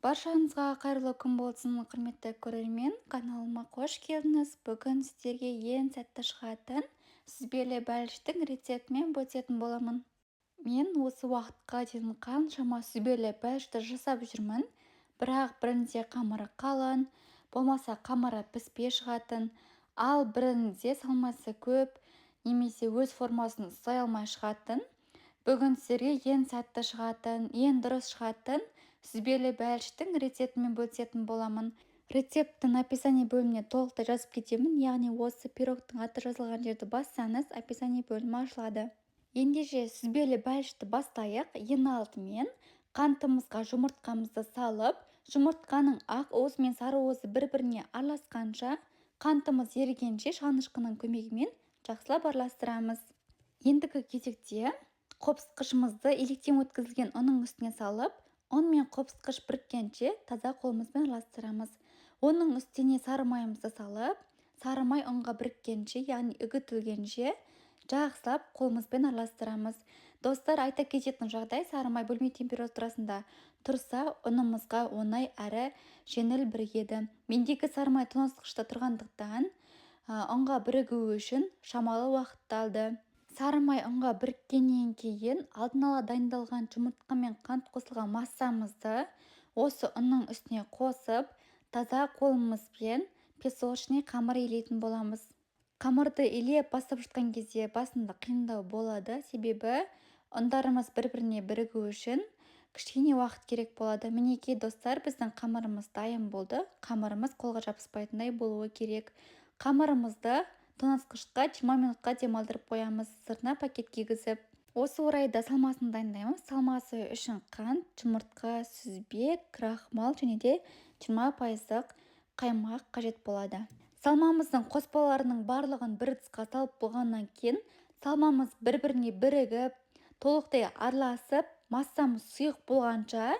Баршаңызға қайырлы күн болсын, құрметті көрермен. Каналыма қош келдіңіз. Бүгін сіздерге ең сәтті шығатын сүзбелі бәліштің рецептімен бөлісетін боламын. Мен осы уақытқа дейін қаншама сүзбелі бәлішті жасап жүрмін. Бірақ бірінде қамыры қалың, болмаса қамыры піспей шығатын, ал бірінде салмасы көп, немесе өз формасын ұстай алмай шығатын. Бүгін сіздерге ең сәтті шығатын, ең дұрыс шығатын сүзбелі бәліштің рецептімен бөлісетін боламын. Рецепттің описание бөліміне толықтай жазып кетемін, яғни осы пирогтың аты жазылған жерді бассаңыз, описание бөлімі ашылады. Ендеше сүзбелі бәлішті бастайық. Ең алдымен қантымызға жұмыртқамызды салып, жұмыртқаның ақ уызы мен сары уызы бір-біріне араласқанша, қантымыз ерігенше шанышқының көмегімен жақсылап араластырамыз. Ендігі кезекте қопсытқышымызды електен өткізілген ұнның үстіне салып, ұн мен қопсытқыш біріккенше таза қолымызбен араластырамыз. Оның үстіне сары майымызды салып, сары май ұнға біріккенше, яғни үгітілгенше жақсылап қолымызбен араластырамыз. Достар, айта кететін жағдай, сары май бөлме температурасында тұрса, ұнымызға оңай әрі жеңіл бірігеді. Мендегі сары май тоңазытқышта тұрғандықтан ұнға бірігуі үшін шамалы уақытты алды. Сары май ұнға біріккеннен кейін алдын ала дайындалған жұмыртқа мен қант қосылған массамызды осы ұнның үстіне қосып, таза қолымызбен песочный қамыр илейтін боламыз. Қамырды илеп бастап жатқан кезде басында қиындау болады, себебі ұндарымыз бір-біріне бірігу үшін кішкене уақыт керек болады. Мінекей достар, біздің қамырымыз дайын болды. Қамырымыз қолға жабыспайтындай болуы керек. Қамырымызды тоңазытқышқа 20 минутқа демалдырып қоямыз, сыртына пакет кигізіп. Осы орайда салмасын дайындаймыз. Салмасы үшін қант, жұмыртқа, сүзбе, крахмал және де 20% қаймақ қажет болады. Салмамыздың қоспаларының барлығын бір ыдысқа салып болғаннан кейін, салмамыз бір-біріне бірігіп, толықтай араласып, массамыз сұйық болғанша,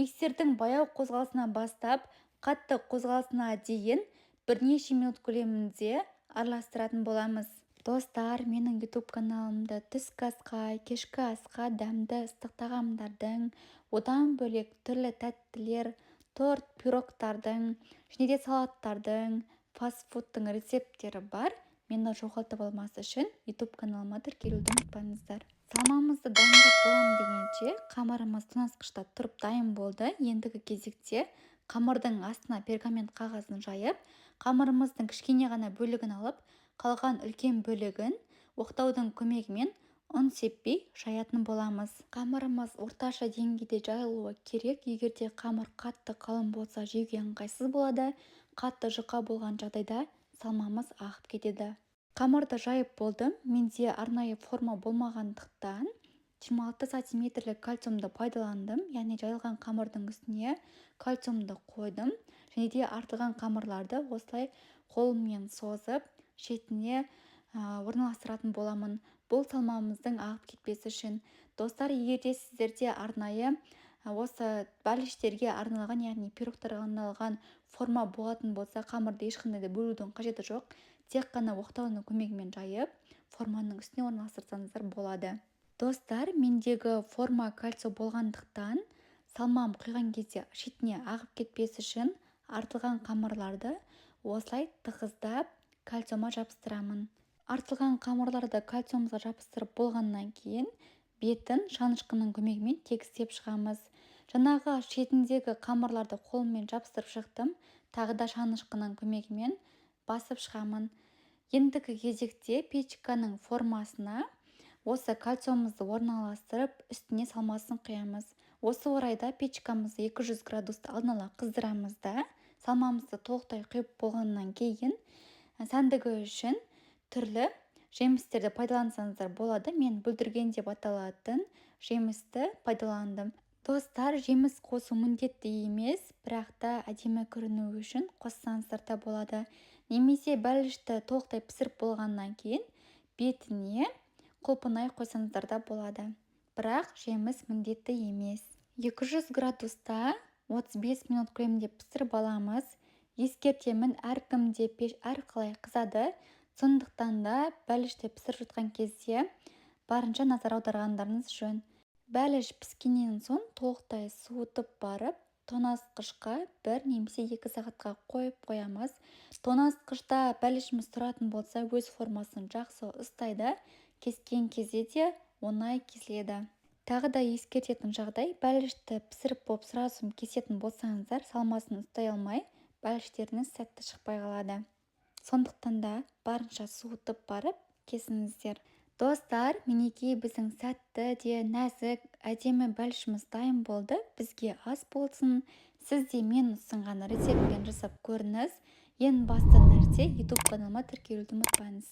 миксердің баяу қозғалысынан бастап, қатты қозғалысына дейін бірнеше минут көлемінде араластыратын боламыз. Достар, менің YouTube каналымда түскі асқа, кешкі асқа дәмді ыстық тағамдардың, одан бөлек түрлі тәттілер, торт, пирогтардың, және де салаттардың, фастфудтың рецепттері бар. Мені жоғалтып алмас үшін YouTube каналыма тіркелуді ұмытпаңыздар. Салмамызды дайындап боламын дегенше, қамырымыз тоңазытқышта тұрып дайын болды. Ендігі кезекте қамырдың астына пергамент қағазын жайып, қамырымыздың кішкене ғана бөлігін алып, қалған үлкен бөлігін оқтаудың көмегімен ұн сеппей жаятын боламыз. Қамырымыз орташа деңгейде жайылуы керек. Егерде қамыр қатты қалың болса, жеуге ыңғайсыз болады. Қатты жұқа болған жағдайда салмамыз ағып кетеді. Қамырды жайып болдым. Менде арнайы форма болмағандықтан 26 сантиметрлік кальциумды пайдаландым. Яғни жайылған қамырдың үстіне кальциумды қойдым. Және де артылған қамырларды осылай қолыммен созып, шетіне орналастыратын боламын. Бұл салмамыздың ағып кетпесі үшін. Достар, егерде сіздерде арнайы осы бәліштерге арналған, яғни пирогтарға арналған форма болатын болса, қамырды ешқандай да бөлудің қажеті жоқ. Тек қана оқтаудың көмегімен жайып, форманың үстіне орналастырсаңыздар болады. Достар, мендегі форма кальцио болғандықтан, салмам құйған кезде шетіне ағып кетпесі үшін артылған қамырларды осылай тығыздап кальциома жабыстырамын. Артылған қамырларды кальциомға жабыстырып болғаннан кейін, бетін шанышқының көмегімен тегістеп шығамыз. Жаңағы шетіндегі қамырларды қолыммен жабыстырып шықтым, тағы да шанышқының көмегімен басып шығамын. Ендігі кезекте печканың формасына осы кальциумымызды орналастырып, үстіне салмасын құямыз. Осы орайда печкамызды 200 градуста алдын ала қыздырамыз да, салмамызды толықтай құйып болғаннан кейін, сәндігі үшін түрлі жемістерді пайдалансаңыздар болады. Мен бүлдірген деп аталатын жемісті пайдаландым. Достар, жеміс қосу міндетті емес, бірақ та әдемі көріну үшін қоссаңыздар да болады. Немесе бәлішті толықтай пісіріп болғаннан кейін бетіне құлпынай қойсаңыздар да болады. Бірақ жеміс міндетті емес. 200 градуста 35 минут көлемінде пісіріп аламыз. Ескертемін, әркімде пеш әрқалай қызады. Сондықтан да бәлішті пісіріп жатқан кезде барынша назар аударғандарыңыз жөн. Бәліш піскеннен соң толықтай суытып барып, тоңазытқышқа 1 немесе 2 сағатқа қойып қоямыз. Тоңазытқышта бәлішіміз тұратын болса, өз формасын жақсы ұстайды, кескен кезде де оңай кесіледі. Тағы да ескертетін жағдай, бәлішті пісіріп болып сразу кесетін болсаңыздар, салмасын ұстай алмай, бәліштеріңіз сәтті шықпай қалады. Сондықтан да барынша суытып барып кесіңіздер. Достар, мінекей біздің сәтті де нәзік, әдемі бәлішіміз дайын болды. Бізге ас болсын. Сіз де мен ұсынған рецептпен жасап көріңіз. Ең басты нәрсе YouTube каналыма тіркелуді ұмытпаңыз.